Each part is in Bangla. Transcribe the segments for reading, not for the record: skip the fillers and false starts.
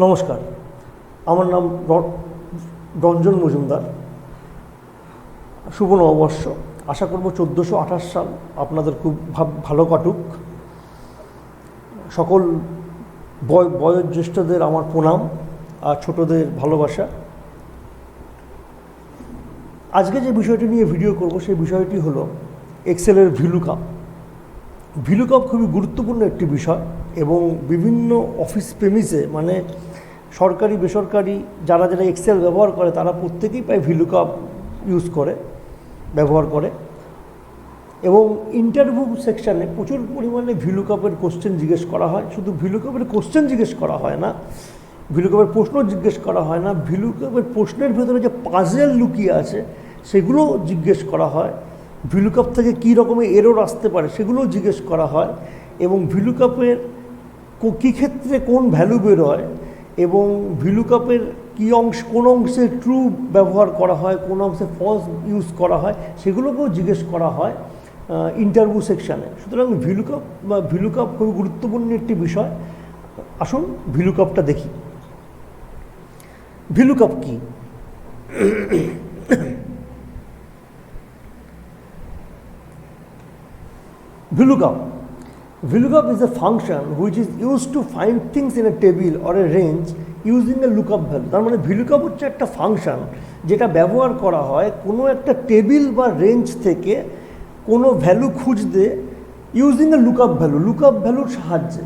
নমস্কার, আমার নাম রঞ্জন মজুমদার। শুভ নববর্ষ। আশা করব 1428 সাল আপনাদের খুব ভালো কাটুক। সকল বয়োজ্যেষ্ঠদের আমার প্রণাম আর ছোটদের ভালোবাসা। আজকে যে বিষয়টি নিয়ে ভিডিও করব সেই বিষয়টি হলো এক্সেলের ভিলুকাপ। ভিলুকাপ খুবই গুরুত্বপূর্ণ একটি বিষয় এবং বিভিন্ন অফিস প্রেমিসে মানে সরকারি বেসরকারি যারা এক্সেল ব্যবহার করে তারা প্রত্যেকেই প্রায় ভিলুকাপ ব্যবহার করে এবং ইন্টারভিউ সেকশানে প্রচুর পরিমাণে ভিলুকাপের কোশ্চেন জিজ্ঞেস করা হয়। শুধু ভিলুকাপের কোশ্চেন জিজ্ঞেস করা হয় না, ভিলুকাপের প্রশ্ন জিজ্ঞেস করা হয় না, ভিলুকাপের প্রশ্নের ভেতরে যে পাজেল লুকিয়ে আছে সেগুলো জিজ্ঞেস করা হয়। ভিলুকাপ থেকে কী রকমের এরর আসতে পারে সেগুলোও জিজ্ঞেস করা হয় এবং ভিলুকাপের কী ক্ষেত্রে কোন ভ্যালু বেরোয় এবং ভিলুকাপের কোন অংশে ট্রু ব্যবহার করা হয়, কোন অংশে ফলস ইউজ করা হয় সেগুলোকেও জিজ্ঞেস করা হয় ইন্টারভিউ সেকশানে। সুতরাং ভিলুকাপ খুবই গুরুত্বপূর্ণ একটি বিষয়। আসুন ভিলুকাপটা দেখি। ভিলুকাপ কি? VLOOKUP is a function which is used to find things in a table or a range using a lookup value. তার মানে VLOOKUP হচ্ছে একটা ফাংশন যেটা ব্যবহার করা হয় কোনো একটা টেবিল বা রেঞ্জ থেকে কোনো ভ্যালু খুঁজতে using a lookup value. Lookup ভ্যালুর সাহায্যে,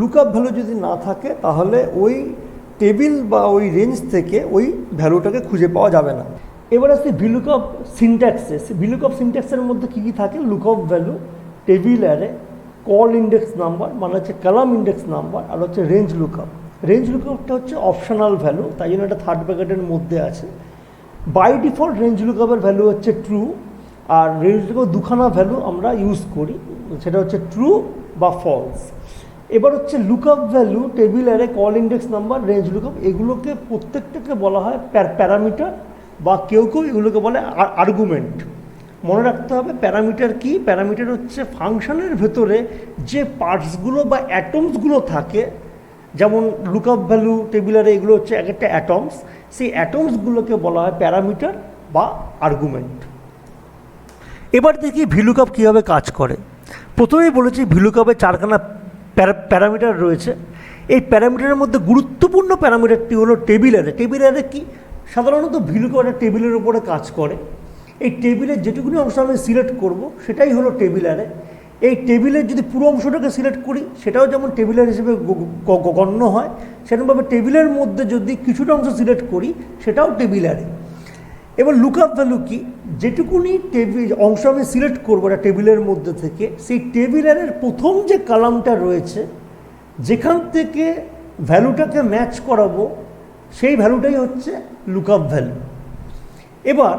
লুকআপ ভ্যালু যদি না থাকে তাহলে ওই টেবিল বা ওই রেঞ্জ থেকে ওই ভ্যালুটাকে খুঁজে পাওয়া যাবে না। এবার আসছে VLOOKUP সিনট্যাক্সে। VLOOKUP সিনট্যাক্সের মধ্যে কী কী থাকে? Lookup value, table array, call index number মানে হচ্ছে কলাম ইন্ডেক্স নাম্বার, আর হচ্ছে রেঞ্জ লুকআপ। রেঞ্জ লুকআপটা হচ্ছে অপশনাল ভ্যালু, তাই জন্য এটা থার্ড ব্র্যাকেটের মধ্যে আছে। বাই ডিফল্ট রেঞ্জ লুকআপের ভ্যালু হচ্ছে ট্রু, আর রেঞ্জ লুকআপ দুখানা ভ্যালু আমরা ইউজ করি, সেটা হচ্ছে ট্রু বা ফলস। এবার হচ্ছে lookup value, table array, call index number, range lookup, এগুলোকে প্রত্যেকটাকে বলা হয় প্যারামিটার বা কেউ এগুলোকে বলে আর্গুমেন্ট। মনে রাখতে হবে প্যারামিটার কি? প্যারামিটার হচ্ছে ফাংশনের ভেতরে যে পার্টসগুলো বা অ্যাটমসগুলো থাকে, যেমন লুকআপ ভ্যালু, টেবিলারে এগুলো হচ্ছে এক একটা অ্যাটমস, সেই অ্যাটমসগুলোকে বলা হয় প্যারামিটার বা আর্গুমেন্ট। এবার দেখি ভিলুকআপ কীভাবে কাজ করে। প্রথমেই বলেছি ভিলুকআপে চারখানা প্যারামিটার রয়েছে। এই প্যারামিটারের মধ্যে গুরুত্বপূর্ণ প্যারামিটারটি হলো টেবিল অ্যারে। টেবিল অ্যারে কি? সাধারণত ভিলুকআপ একটা টেবিলের উপরে কাজ করে। এই টেবিলের যেটুকুনি অংশ আমি সিলেক্ট করব সেটাই হলো টেবিল অ্যারে। এই টেবিলের যদি পুরো অংশটাকে সিলেক্ট করি সেটাও যেমন টেবিল অ্যারে হিসেবে গণ্য হয়, সেরকমভাবে টেবিলের মধ্যে যদি কিছুটা অংশ সিলেক্ট করি সেটাও টেবিল অ্যারে। এবার লুকআপ ভ্যালু কি? যেটুকুনি অংশ আমি সিলেক্ট করবো একটা টেবিলের মধ্যে থেকে, সেই টেবিল অ্যারের প্রথম যে কলামটা রয়েছে যেখান থেকে ভ্যালুটাকে ম্যাচ করাবো সেই ভ্যালুটাই হচ্ছে লুকআপ ভ্যালু। এবার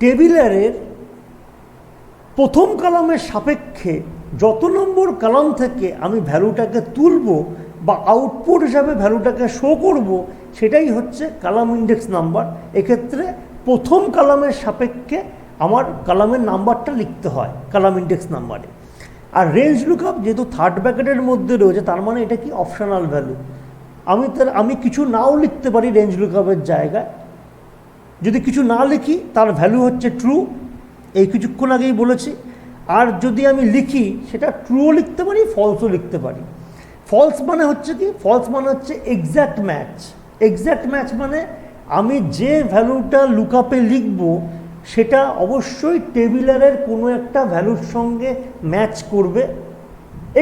টেবিল অ্যারের প্রথম কলামের সাপেক্ষে যত নম্বর কলাম থেকে আমি ভ্যালুটাকে তুলব বা আউটপুট হিসাবে ভ্যালুটাকে শো করব সেটাই হচ্ছে কলাম ইন্ডেক্স নাম্বার। এক্ষেত্রে প্রথম কলামের সাপেক্ষে আমার কলামের নাম্বারটা লিখতে হয় কলাম ইন্ডেক্স নাম্বারে। আর রেঞ্জ লুকআপ যেহেতু থার্ড ব্র্যাকেটের মধ্যে রয়েছে তার মানে এটা কি অপশনাল ভ্যালু। আমি কিছু নাও লিখতে পারি রেঞ্জ লুকআপের জায়গায়। যদি কিছু না লিখি তার ভ্যালু হচ্ছে ট্রু, এই কিছুক্ষণ আগেই বলেছি। আর যদি আমি লিখি সেটা ট্রুও লিখতে পারি, ফলসও লিখতে পারি। ফলস মানে হচ্ছে কি? ফলস মানে হচ্ছে এক্স্যাক্ট ম্যাচ। এক্স্যাক্ট ম্যাচ মানে আমি যে ভ্যালুটা লুকআপে লিখব সেটা অবশ্যই টেবিলারের কোনো একটা ভ্যালুর সঙ্গে ম্যাচ করবে,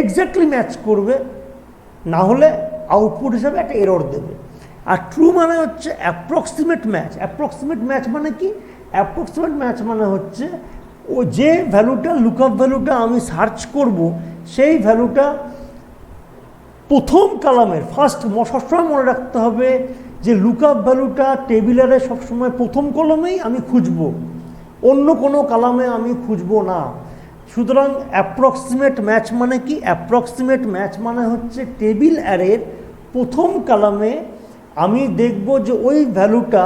এক্স্যাক্টলি ম্যাচ করবে, না হলে আউটপুট হিসাবে একটা এরর দেবে। আর ট্রু মানে হচ্ছে অ্যাপ্রক্সিমেট ম্যাচ। অ্যাপ্রক্সিমেট ম্যাচ মানে কি? অ্যাপ্রক্সিমেট ম্যাচ মানে হচ্ছে ও যে ভ্যালুটা লুকআপ ভ্যালুটা আমি সার্চ করব সেই ভ্যালুটা প্রথম কলামের সবসময় মনে রাখতে হবে যে লুকআপ ভ্যালুটা টেবিলারে সবসময় প্রথম কলামেই আমি খুঁজব, অন্য কোনো কলামে আমি খুঁজব না। সুতরাং অ্যাপ্রক্সিমেট ম্যাচ মানে কি? অ্যাপ্রক্সিমেট ম্যাচ মানে হচ্ছে টেবিল অ্যারের প্রথম কলামে আমি দেখব যে ওই ভ্যালুটা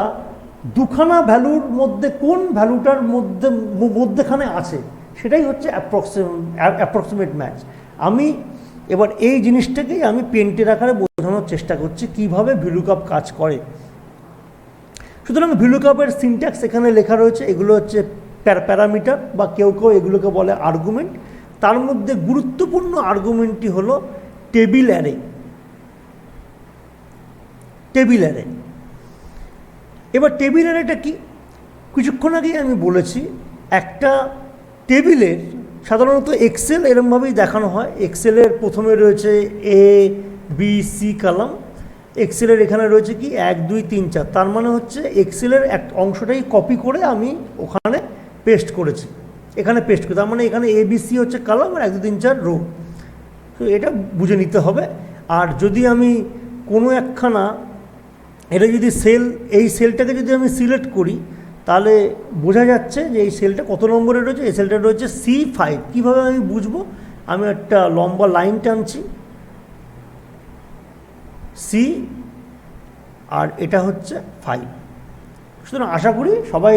দুখানা ভ্যালুর মধ্যে কোন ভ্যালুটার মধ্যেখানে আছে, সেটাই হচ্ছে অ্যাপ্রক্সিমেট ম্যাচ। আমি এবার এই জিনিসটাকেই আমি পেন্টের আকারে বোঝানোর চেষ্টা করছি কীভাবে ভিলুকআপ কাজ করে। সুতরাং ভিলুকআপের সিনট্যাক্স এখানে লেখা রয়েছে, এগুলো হচ্ছে প্যারামিটার বা কেউ কেউ এগুলোকে বলে আর্গুমেন্ট। তার মধ্যে গুরুত্বপূর্ণ আর্গুমেন্টটি হলো টেবিল অ্যারে। টেবিল অ্যারে, এবার টেবিল অ্যারেটা কি? কিছুক্ষণ আগেই আমি বলেছি, একটা টেবিলের সাধারণত এক্সেল এরমভাবেই দেখানো হয়। এক্সেলের প্রথমে রয়েছে এ বি সি কলাম, এক্সেলের এখানে রয়েছে কি 1 2 3 4, তার মানে হচ্ছে এক্সেলের এক অংশটাই কপি করে আমি ওখানে পেস্ট করেছি, এখানে পেস্ট করি, তার মানে এখানে এ বি সি হচ্ছে কলাম আর 1 2 3 4 রো। তো এটা বুঝে নিতে হবে। আর যদি আমি কোনো একখানা, এটা যদি সেল, এই সেলটাকে যদি আমি সিলেক্ট করি তাহলে বোঝা যাচ্ছে যে এই সেলটা কত নম্বরে রয়েছে। এই সেলটা রয়েছে C5। কীভাবে আমি বুঝবো? আমি একটা লম্বা লাইন টানছি, সি আর এটা হচ্ছে 5। সুতরাং আশা করি সবাই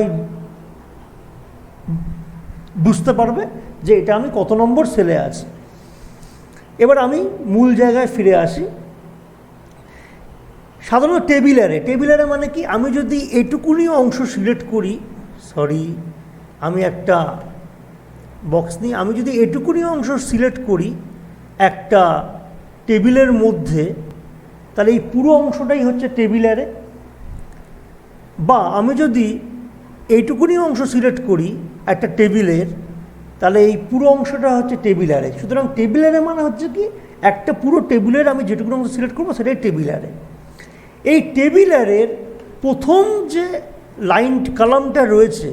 বুঝতে পারবে যে এটা আমি কত নম্বর সেলে আছি। এবার আমি মূল জায়গায় ফিরে আসি। সাধারণত টেবিল অ্যারে মানে কি? আমি যদি এটুকুনি অংশ সিলেক্ট করি, আমি একটা বক্স নিই, আমি যদি এটুকুনি অংশ সিলেক্ট করি একটা টেবিলের মধ্যে, তাহলে এই পুরো অংশটাই হচ্ছে টেবিল অ্যারে। বা আমি যদি এইটুকুনি অংশ সিলেক্ট করি একটা টেবিলের, তাহলে এই পুরো অংশটা হচ্ছে টেবিল অ্যারে। সুতরাং টেবিল অ্যারে মানে হচ্ছে কি, একটা পুরো টেবিলের আমি যেটুকুনি অংশ সিলেক্ট করবো সেটাই টেবিল অ্যারে। এই টেবিল অ্যারের প্রথম যে লাইন কলামটা রয়েছে,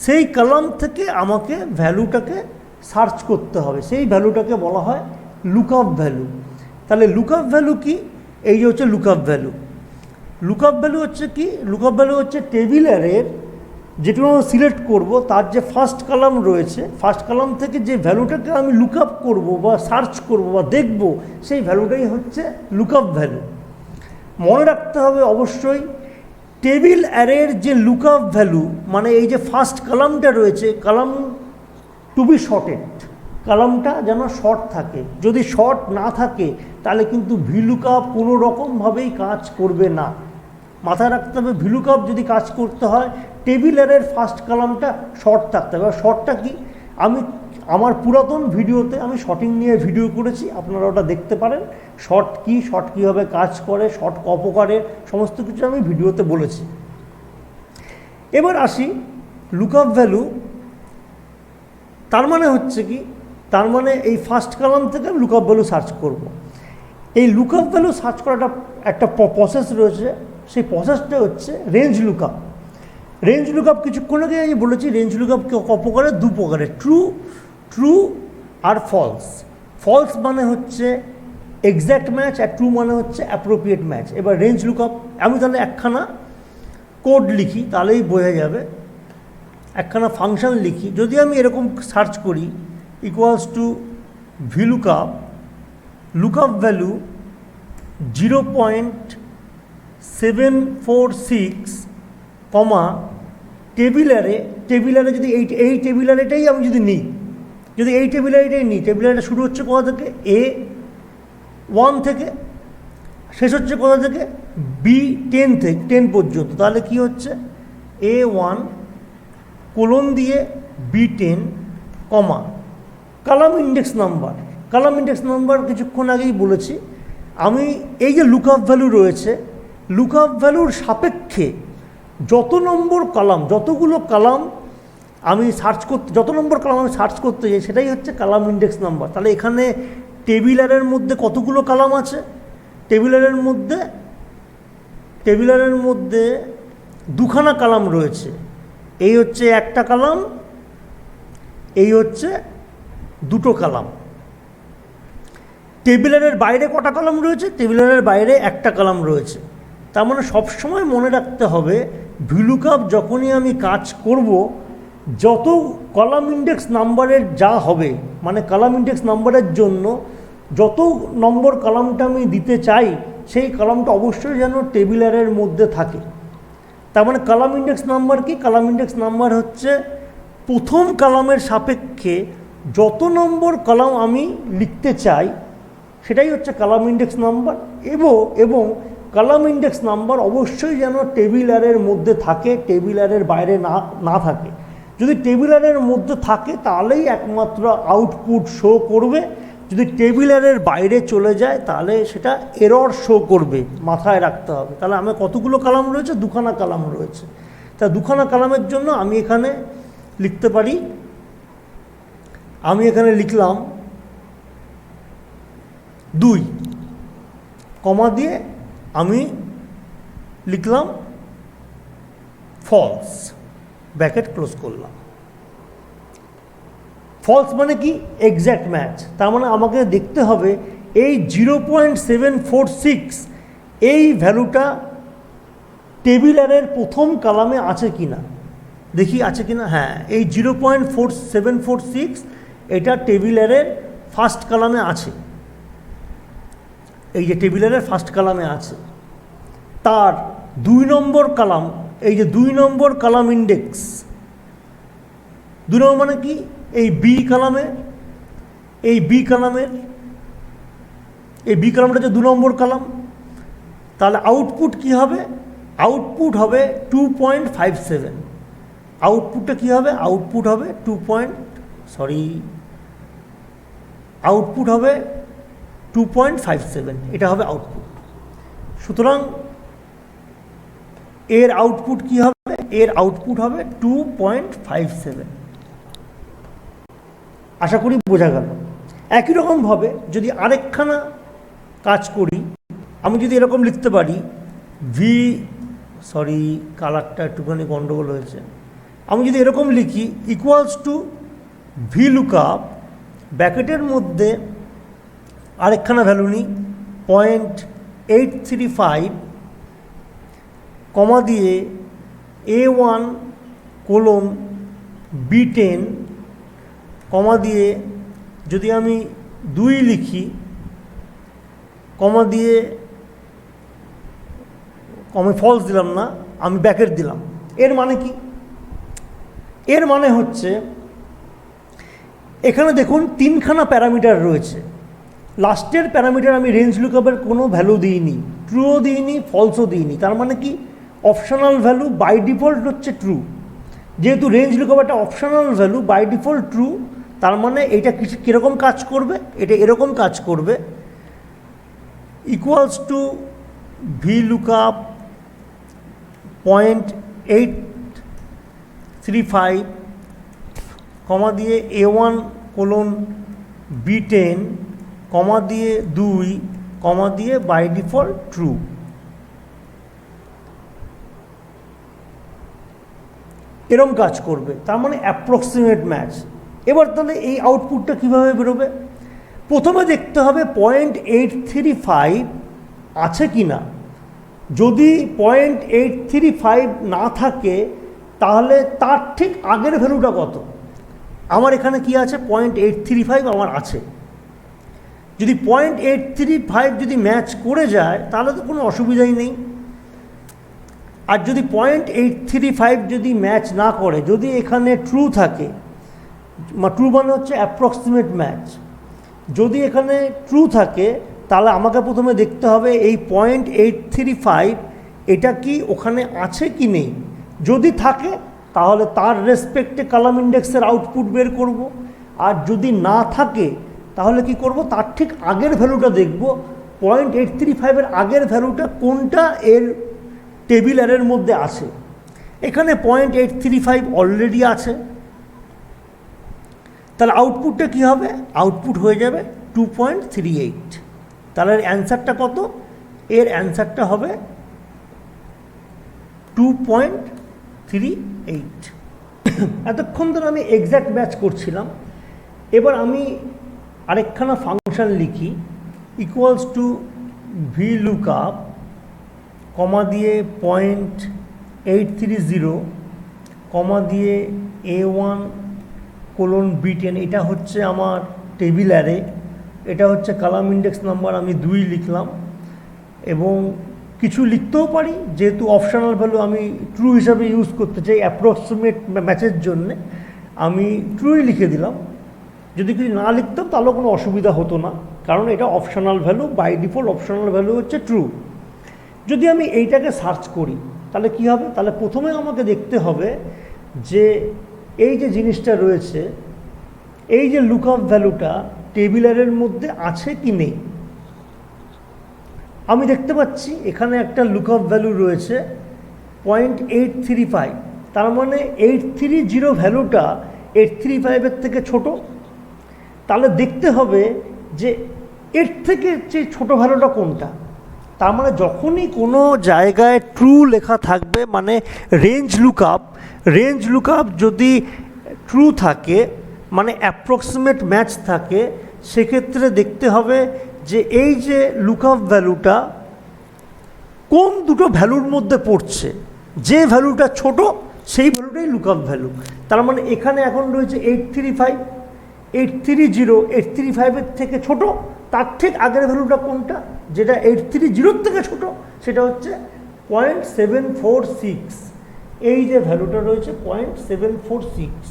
সেই কলাম থেকে আমাকে ভ্যালুটাকে সার্চ করতে হবে, সেই ভ্যালুটাকে বলা হয় লুকআপ ভ্যালু। তাহলে লুকআপ ভ্যালু কি? এই যে হচ্ছে লুকআপ ভ্যালু। লুকআপ ভ্যালু হচ্ছে কি? লুকআপ ভ্যালু হচ্ছে টেবিল অ্যারের যেটুকু আমি সিলেক্ট করব তার যে ফার্স্ট কলাম রয়েছে, ফার্স্ট কলাম থেকে যে ভ্যালুটাকে আমি লুকআপ করব বা সার্চ করব বা দেখব, সেই ভ্যালুটাই হচ্ছে লুকআপ ভ্যালু। মনে রাখতে হবে অবশ্যই, টেবিল অ্যারের যে লুকআপ ভ্যালু মানে এই যে ফার্স্ট কলামটা রয়েছে, কলাম টু বি শর্টেড, কলামটা যেন শর্ট থাকে। যদি শর্ট না থাকে তাহলে কিন্তু ভিলুকআপ কোনো রকমভাবেই কাজ করবে না। মাথায় রাখতে হবে, ভিলুকআপ যদি কাজ করতে হয় টেবিল অ্যারের ফার্স্ট কলামটা শর্ট থাকতে হবে। শর্টটা কি? আমি আমার পুরাতন ভিডিওতে আমি শর্টিং নিয়ে ভিডিও করেছি, আপনারা ওটা দেখতে পারেন। শর্ট কি, শর্ট কীভাবে কাজ করে, শর্ট অপকারে, সমস্ত কিছু আমি ভিডিওতে বলেছি। এবার আসি লুকআপ ভ্যালু। তার মানে হচ্ছে কি, তার মানে এই ফার্স্ট কলাম থেকে আমি লুকআপ ভ্যালু সার্চ করব। এই লুকআপ ভ্যালু সার্চ করাটা একটা প্রসেস রয়েছে, সেই প্রসেসটা হচ্ছে রেঞ্জ লুকআপ। রেঞ্জ লুকআপ কিছুক্ষণ আগে আমি বলেছি, রেঞ্জ লুকআপ অপকারে দু প্রকারের, ট্রু আর ফলস। ফলস মানে হচ্ছে এক্স্যাক্ট ম্যাচ, আর ট্রু মানে হচ্ছে অ্যাপ্রোপ্রিয়েট ম্যাচ। এবার রেঞ্জ লুকআপ আমি তাহলে একখানা কোড লিখি, তাহলেই বোঝা যাবে। একখানা ফাংশন লিখি, যদি আমি এরকম সার্চ করি equals to VLOOKUP, lookup value 0.746 comma table array যদি এই টেবিল অ্যারেটাই আমি যদি নিই, যদি এই টেবিল অ্যারেটাই নিই, টেবিল অ্যারেটা শুরু হচ্ছে কোথা থেকে? A1 থেকে, শেষ হচ্ছে কোথা থেকে? B10 থেকে, 10 পর্যন্ত। তাহলে কি হচ্ছে? A1 কোলন দিয়ে B10 comma column index number. Column index number কিছুক্ষণ আগেই বলেছি। আমি এই যে লুকআপ ভ্যালু রয়েছে, লুকআপ ভ্যালুর সাপেক্ষে যত নম্বর কলাম, যতগুলো কলাম আমি সার্চ করতে, যত নম্বর কলাম আমি সার্চ করতে যাই, সেটাই হচ্ছে কলাম ইন্ডেক্স নাম্বার। তাহলে এখানে টেবিল অ্যারের মধ্যে কতগুলো কলাম আছে? টেবিল অ্যারের মধ্যে দুখানা কলাম রয়েছে। এই হচ্ছে একটা কলাম, এই হচ্ছে দুটো কলাম। টেবিল অ্যারের বাইরে কটা কলাম রয়েছে? টেবিল অ্যারের বাইরে একটা কলাম রয়েছে। তার মানে সবসময় মনে রাখতে হবে, ভিলুকআপ যখনই আমি কাজ করব, যত কলাম ইন্ডেক্স নাম্বারের যা হবে, মানে কলাম ইন্ডেক্স নাম্বারের জন্য যত নম্বর কলামটা আমি দিতে চাই, সেই কলামটা অবশ্যই যেন টেবিল অ্যারের মধ্যে থাকে। তার মানে কলাম ইন্ডেক্স নাম্বার কি? কলাম ইন্ডেক্স নাম্বার হচ্ছে প্রথম কলামের সাপেক্ষে যত নম্বর কলাম আমি লিখতে চাই, সেটাই হচ্ছে কলাম ইন্ডেক্স নাম্বার। এবং কলাম ইন্ডেক্স নাম্বার অবশ্যই যেন টেবিল অ্যারের মধ্যে থাকে, টেবিল অ্যারের বাইরে না থাকে। যদি টেবিল অ্যারের মধ্যে থাকে তাহলেই একমাত্র আউটপুট শো করবে, যদি টেবিল অ্যারের বাইরে চলে যায় তাহলে সেটা এরর শো করবে, মাথায় রাখতে হবে। তাহলে আমার কতগুলো কলাম রয়েছে? দুখানা কলাম রয়েছে। তা দুখানা কলামের জন্য আমি এখানে লিখতে পারি, আমি এখানে লিখলাম 2, কমা দিয়ে আমি লিখলাম ফলস, ব্র্যাকেট ক্লোজ করলাম। ফলস মানে কি? Exact match. তার মানে আমাকে দেখতে হবে এই 0.746 এই ভ্যালুটা টেবিল অ্যারের প্রথম কলামে আছে কি না, দেখি আছে কি না। হ্যাঁ, এই 0.746 এটা টেবিল অ্যারের ফার্স্ট কলামে আছে, এই যে টেবিল অ্যারের ফার্স্ট কলামে আছে। তার 2 নম্বর কলাম, এই যে 2 নম্বর কলাম ইন্ডেক্স, 2 নম্বর মানে কি? এই বি কলামে, এই বি কলামটা যে 2 নম্বর কলাম, তাহলে আউটপুট কি হবে? আউটপুট হবে 2.57। আউটপুটটা কি হবে? আউটপুট হবে আউটপুট হবে 2.57, এটা হবে আউটপুট। সুতরাং এর আউটপুট কি হবে? এর আউটপুট হবে 2.57। আশা করি বোঝা গেল। একই রকমভাবে যদি আরেকখানা কাজ করি, আমি যদি এরকম লিখতে পারি কালারটা একটুখানি গন্ডগোল হয়েছে। আমি যদি এরকম লিখি ইকুয়ালস টু VLOOKUP, ব্র্যাকেটের মধ্যে আরেকখানা ভ্যালু নিই 0.835, কমা দিয়ে A1 কোলন B10, কমা দিয়ে যদি আমি 2 লিখি, কমা দিয়ে আমি ফলস দিলাম না, আমি ব্র্যাকেট দিলাম। এর মানে কি? এর মানে হচ্ছে এখানে দেখুন 3খানা প্যারামিটার রয়েছে। লাস্টের প্যারামিটার আমি রেঞ্জ লুকআপের কোনো ভ্যালু দিইনি, ট্রুও দিইনি, ফলসও দিইনি। তার মানে কি? অপশনাল ভ্যালু বাই ডিফল্ট হচ্ছে ট্রু। যেহেতু রেঞ্জ লুকআপ একটা optional value, by default true, তার মানে এটা কীরকম কাজ করবে? এটা এরকম কাজ করবে, ইকুয়ালস টু VLOOKUP 0.835, কমা দিয়ে A1 কোলন B10, কমা দিয়ে 2, কমা দিয়ে বাই ডিফল্ট ট্রু। এরম কাজ করবে, তার মানে অ্যাপ্রক্সিমেট ম্যাচ। এবার তাহলে এই আউটপুটটা কীভাবে বেরোবে? প্রথমে দেখতে হবে 0.835 আছে কি না। যদি 0.835 না থাকে তাহলে তার ঠিক আগের ভ্যালুটা কত? আমার এখানে কি আছে? 0.835 আমার আছে। যদি 0.835 যদি ম্যাচ করে যায় তাহলে তো কোনো অসুবিধাই নেই। আর যদি 0.835 যদি ম্যাচ না করে, যদি এখানে ট্রু থাকে, ট্রু মানে হচ্ছে অ্যাপ্রক্সিমেট ম্যাচ, যদি এখানে ট্রু থাকে তাহলে আমাকে প্রথমে দেখতে হবে এই 0.835 এটা কি ওখানে আছে কি নেই। যদি থাকে তাহলে তার রেসপেক্টে কলাম ইন্ডেক্সের আউটপুট বের করব। আর যদি না থাকে তাহলে কি করব? তার ঠিক আগের ভ্যালুটা দেখব, 0.835 আগের ভ্যালুটা কোনটা এর টেবিল অ্যারের মধ্যে আছে। এখানে 0.835 অলরেডি আছে, তাহলে আউটপুটটা কী হবে? আউটপুট হয়ে যাবে 2.38। তাহলে এর অ্যান্সারটা কত? এর অ্যান্সারটা হবে 2.38। এতক্ষণ ধরে আমি এক্স্যাক্ট ম্যাচ করছিলাম। এবার আমি আরেকখানা ফাংশন লিখি, ইকুয়ালস টু VLOOKUP, কমা দিয়ে 0.830, কমা দিয়ে A1 কোলন B10, এটা হচ্ছে আমার টেবিল অ্যারে, এটা হচ্ছে কলাম ইন্ডেক্স নাম্বার, আমি 2 লিখলাম। এবং কিছু লিখতেও পারি, যেহেতু অপশনাল ভ্যালু আমি ট্রু হিসাবে ইউজ করতে চাই অ্যাপ্রক্সিমেট ম্যাচের জন্যে, আমি ট্রুই লিখে দিলাম। যদি কিছু না লিখতাম তাহলেও কোনো অসুবিধা হতো না, কারণ এটা optional value, by default optional value হচ্ছে ট্রু। যদি আমি এইটাকে সার্চ করি তাহলে কি হবে, তাহলে প্রথমে আমাকে দেখতে হবে যে এই যে জিনিসটা রয়েছে, এই যে লুকআপ ভ্যালুটা টেবিলের মধ্যে আছে কি নেই। আমি দেখতে পাচ্ছি এখানে একটা লুকআপ ভ্যালু রয়েছে 0.835, তার মানে 830 ভ্যালুটা 835-এর থেকে ছোট। তাহলে দেখতে হবে যে এর থেকে যে ছোট ভ্যালুটা কোনটা। তার মানে যখনই কোনো জায়গায় ট্রু লেখা থাকবে, মানে রেঞ্জ লুকআপ যদি ট্রু থাকে, মানে অ্যাপ্রক্সিমেট ম্যাচ থাকে, সেক্ষেত্রে দেখতে হবে যে এই যে লুকআপ ভ্যালুটা কোন দুটো ভ্যালুর মধ্যে পড়ছে। যে ভ্যালুটা ছোট সেই ভ্যালুটাই লুকআপ ভ্যালু। তার মানে এখানে এখন রয়েছে 835, 835-এর থেকে ছোট, তার ঠিক আগের ভ্যালুটা কোনটা, যেটা 830-এর থেকে ছোট, সেটা হচ্ছে 0.746। এই যে ভ্যালুটা রয়েছে 0.746,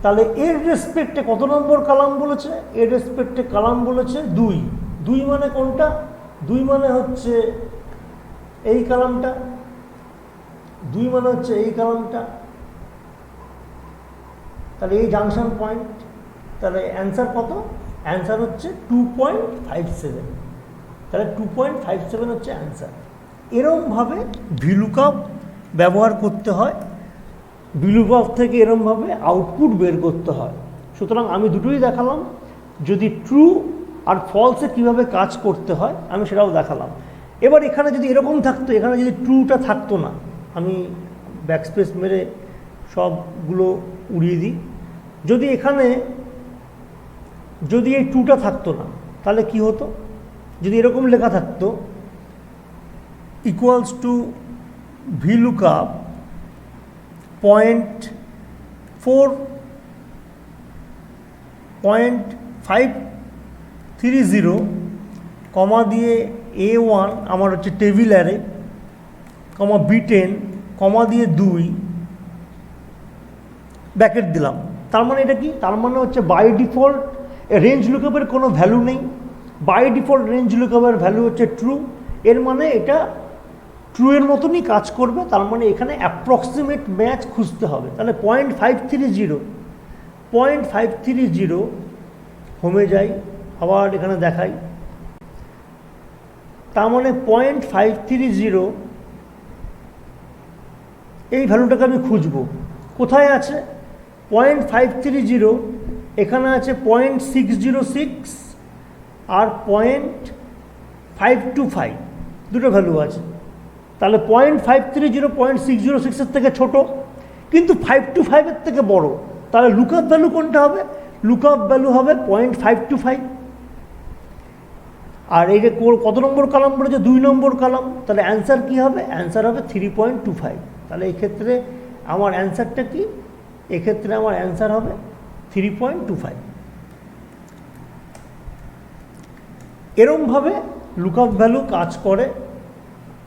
তাহলে এর রেসপেক্টে কত নম্বর কলাম বলেছে, এর রেসপেক্টে কলাম বলেছে 2। 2 মানে কোনটা, 2 মানে হচ্ছে এই কলামটা, 2 মানে হচ্ছে এই কলামটা। তাহলে এই জাংশন পয়েন্ট, তাহলে অ্যান্সার কত, অ্যান্সার হচ্ছে 2.57। তাহলে 2.57 হচ্ছে অ্যান্সার। এরমভাবে ভিলুকআপ ব্যবহার করতে হয়, ভিলুকআপ থেকে এরমভাবে আউটপুট বের করতে হয়। সুতরাং আমি দুটোই দেখালাম, যদি ট্রু আর ফলসে কীভাবে কাজ করতে হয় আমি সেটাও দেখালাম। এবার এখানে যদি এরকম থাকতো, এখানে যদি ট্রুটা থাকতো না, আমি ব্যাকস্পেস মেরে সবগুলো উড়িয়ে দিই, যদি এখানে যদি এই ট্রুটা থাকতো না তাহলে কি হতো, যদি এরকম লেখা থাকতো ইকুয়ালস টু ভিলুকআপ 0.530 কমা দিয়ে A1 আমার হচ্ছে টেবিল অ্যারে, কমা B10 কমা দিয়ে 2 ব্র্যাকেট দিলাম। তার মানে এটা কি, তার মানে হচ্ছে বাই ডিফল্ট রেঞ্জ লুকআপের কোনো ভ্যালু নেই, বাই ডিফল্ট রেঞ্জ লুকআপের ভ্যালু হচ্ছে ট্রু। এর মানে এটা ট্রু এর মতনই কাজ করবে, তার মানে এখানে অ্যাপ্রক্সিমেট ম্যাচ খুঁজতে হবে। তাহলে 0.530 হোমে যাই, আবার এখানে দেখাই, তার মানে 0.530 এই ভ্যালুটাকে আমি খুঁজবো, কোথায় আছে 0.530, এখানে আছে 0.606 আর 0.525, দুটো ভ্যালু আছে। তাহলে 0.530 0.606-এর থেকে ছোট, কিন্তু 525-এর থেকে বড়। তাহলে লুকআপ ভ্যালু কোনটা হবে, লুকআপ ভ্যালু হবে 0.525। আর এই যে কত নম্বর কলাম বলেছে, 2 নম্বর কলাম, তাহলে অ্যান্সার কী হবে, অ্যান্সার হবে 3.25। তাহলে এক্ষেত্রে আমার অ্যান্সারটা কি, এক্ষেত্রে আমার অ্যান্সার হবে 3.25। এরমভাবে লুকআপ ভ্যালু কাজ করে।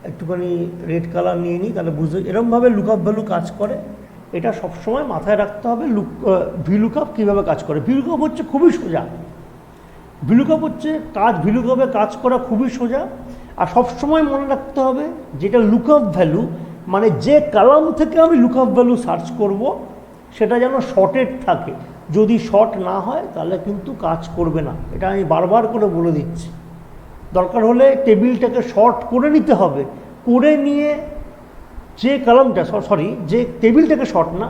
একটুখানি রেড কালার নিয়ে নিই, তাহলে বুঝতে, এরমভাবে লুকআপ ভ্যালু কাজ করে। এটা সবসময় মাথায় রাখতে হবে ভিলুকআপ কীভাবে কাজ করে। ভিলুকআপ হচ্ছে খুবই সোজা, ভিলুকআপ হচ্ছে ভিলুকআপে কাজ করা খুবই সোজা। আর সবসময় মনে রাখতে হবে যেটা লুকআপ ভ্যালু, মানে যে কলাম থেকে আমি লুকআপ ভ্যালু সার্চ করব সেটা যেন শর্টেড থাকে। যদি শর্ট না হয় তাহলে কিন্তু কাজ করবে না, এটা আমি বারবার করে বলে দিচ্ছি। দরকার হলে টেবিলটাকে শর্ট করে নিতে হবে, করে নিয়ে যে কলামটা যে টেবিলটাকে শর্ট না,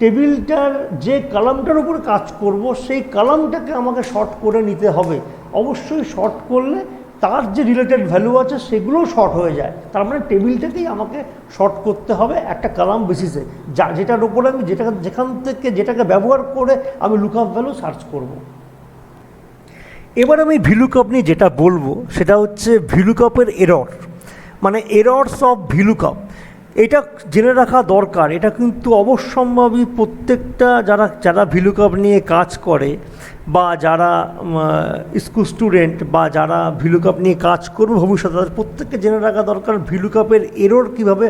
টেবিলটার যে কলামটার উপর কাজ করব সেই কলামটাকে আমাকে শর্ট করে নিতে হবে। অবশ্যই শর্ট করলে তার যে রিলেটেড ভ্যালু আছে সেগুলোও শর্ট হয়ে যায়। তার মানে টেবিলটাকেই আমাকে শর্ট করতে হবে একটা কলাম বেসিসে, যেটার উপরে আমি যেটাকে ব্যবহার করে আমি লুকআপ ভ্যালু সার্চ করব। এবার আমি ভিলুকআপ নিয়ে যেটা বলবো সেটা হচ্ছে ভিলুকআপের এরর, মানে এরর্স অফ ভিলুকআপ। এটা জেনে রাখা দরকার। এটা কিন্তু অবশ্যম্ভাবী প্রত্যেকটা যারা ভিলুকআপ নিয়ে কাজ করে বা যারা স্কুল স্টুডেন্ট বা যারা ভিলুকআপ নিয়ে কাজ করবে ভবিষ্যতে, তাদের প্রত্যেককে জেনে রাখা দরকার ভিলুকআপের এরর কীভাবে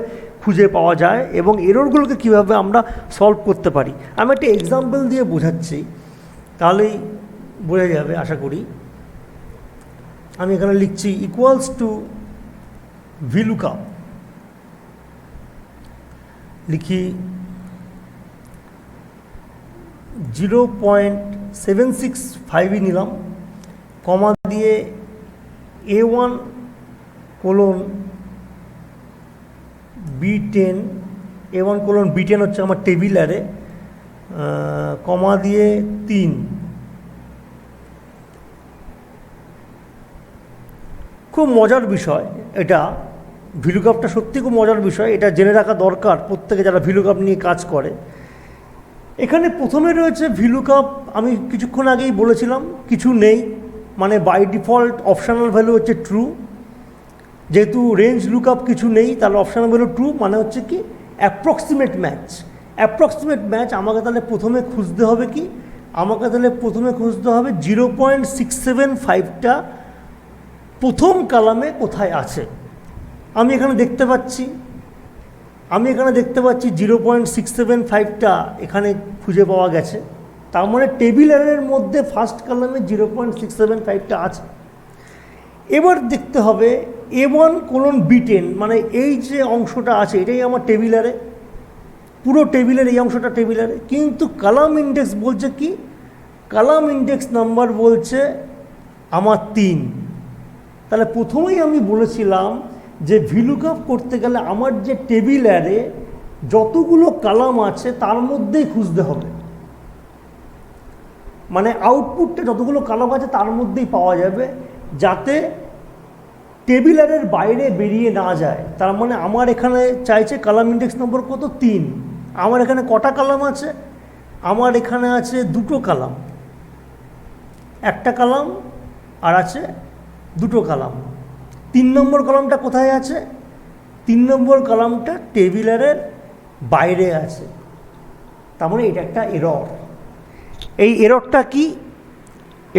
খুঁজে পাওয়া যায় এবং এররগুলোকে কীভাবে আমরা সলভ করতে পারি। আমি একটা এক্সাম্পল দিয়ে বোঝাচ্ছি, তাহলেই বোঝা যাবে আশা করি। আমি এখানে লিখছি ইকুয়ালস টু ভিলুকআপ, লিখি 0.765 নিলাম, কমা দিয়ে A1 colon B10, A1 colon B10 হচ্ছে আমার টেবিলারে, কমা দিয়ে 3। খুব মজার বিষয় এটা, ভিলুকআপটা সত্যি খুব মজার বিষয়, এটা জেনে রাখা দরকার প্রত্যেকে যারা ভিলুকআপ নিয়ে কাজ করে। এখানে প্রথমে রয়েছে ভিলুকআপ, আমি কিছুক্ষণ আগেই বলেছিলাম কিছু নেই, মানে বাই ডিফল্ট অপশনাল ভ্যালু হচ্ছে ট্রু। যেহেতু রেঞ্জ লুকআপ কিছু নেই, তাহলে অপশনাল ভ্যালু ট্রু, মানে হচ্ছে কি অ্যাপ্রক্সিমেট ম্যাচ। অ্যাপ্রক্সিমেট ম্যাচ আমাকে তাহলে প্রথমে খুঁজতে হবে কি, আমাকে তাহলে প্রথমে খুঁজতে হবে 0.675টা প্রথম কলামে কোথায় আছে। আমি এখানে দেখতে পাচ্ছি 0.675টা এখানে খুঁজে পাওয়া গেছে, তার মানে টেবিল এর মধ্যে ফার্স্ট কলামে 0.675টা আছে। এবার দেখতে হবে A1 কোলন B10, মানে এই যে অংশটা আছে এটাই আমার টেবিলারে, পুরো টেবিলের এই অংশটা টেবিলারে, কিন্তু কলাম ইন্ডেক্স বলছে কি, কলাম ইন্ডেক্স নাম্বার বলছে আমার 3। তাহলে প্রথমেই আমি বলেছিলাম যে ভিলুকআপ করতে গেলে আমার যে টেবিলারে যতগুলো কলাম আছে তার মধ্যেই খুঁজতে হবে, মানে আউটপুটটা যতগুলো কলাম আছে তার মধ্যেই পাওয়া যাবে, যাতে টেবিলারের বাইরে বেরিয়ে না যায়। তার মানে আমার এখানে চাইছে কলাম ইন্ডেক্স নম্বর কত, 3। আমার এখানে কটা কলাম আছে, আমার এখানে আছে 2টো কলাম, একটা কলাম আর আছে 2টো কলাম। 3 নম্বর কলামটা কোথায় আছে, 3 নম্বর কলামটা টেবিলারের বাইরে আছে। তার মানে এটা একটা এরর। এই এররটা কি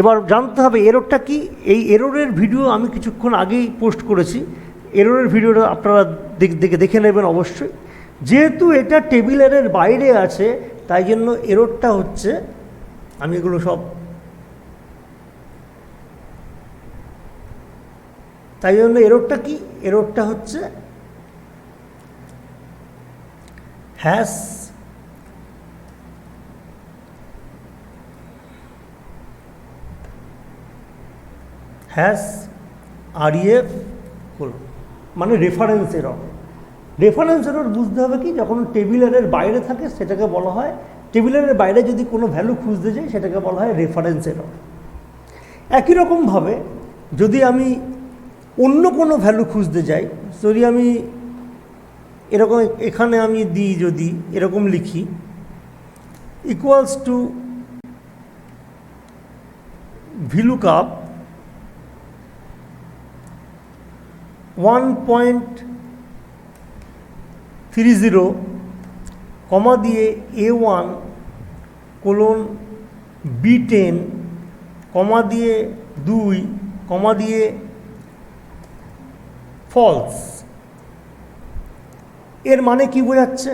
এবার জানতে হবে, এররটা কি। এই এররের ভিডিও আমি কিছুক্ষণ আগেই পোস্ট করেছি, এররের ভিডিওটা আপনারা দেখে নেবেন অবশ্যই। যেহেতু এটা টেবিলের বাইরে আছে তাই জন্য এররটা হচ্ছে, আমি এগুলো সব, তাই জন্য এররটা কি, এররটা হচ্ছে হ্যাশ REF কোলন, মানে রেফারেন্স এরর। রেফারেন্স এরর বুঝতে হবে কি, যখন টেবিলের বাইরে থাকে সেটাকে বলা হয়, টেবিলের বাইরে যদি কোনো ভ্যালু খুঁজতে যাই সেটাকে বলা হয় রেফারেন্স এরর। একই রকমভাবে যদি আমি অন্য কোনো ভ্যালু খুঁজতে যাই, যদি আমি এরকম এখানে আমি দিই, যদি এরকম লিখি ইকুয়ালস টু ভিলুকআপ 1.30 কমা দিয়ে A1 কোলন B10 কমা দিয়ে 2 কমা দিয়ে ফলস। এর মানে কি বোঝাচ্ছে,